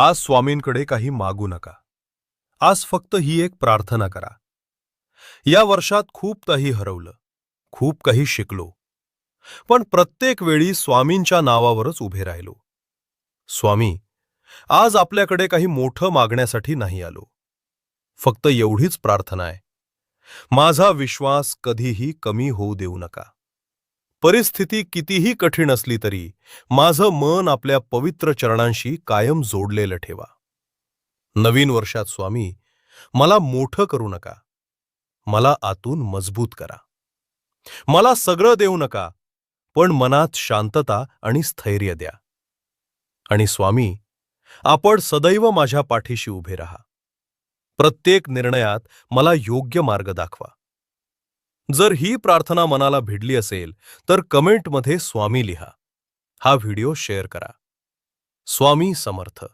आज स्वामींकडे काही मागू नका. आज फक्त ही एक प्रार्थना करा. या वर्षात खूप काही हरवलं, खूप काही शिकलो, पण प्रत्येक वेळी स्वामींच्या नावावरच उभे राहिलो. स्वामी, आज आपल्याकडे काही मोठं मागण्यासाठी नाही आलो. फक्त एवढीच प्रार्थना आहे, माझा विश्वास कधीही कमी होऊ देऊ नका. परिस्थिती कितीही कठीण असली तरी माझं मन आपल्या पवित्र चरणांशी कायम जोडलेलं ठेवा. नवीन वर्षात स्वामी, मला मोठं करू नका, मला आतून मजबूत करा. मला सगळं देऊ नका, पण मनात शांतता आणि स्थैर्य द्या. आणि स्वामी, आपण सदैव माझ्या पाठीशी उभे राहा. प्रत्येक निर्णयात मला योग्य मार्ग दाखवा. जर ही प्रार्थना मनाला भिडली असेल तर कमेंटमध्ये स्वामी लिहा. हा व्हिडिओ शेअर करा. स्वामी समर्थ.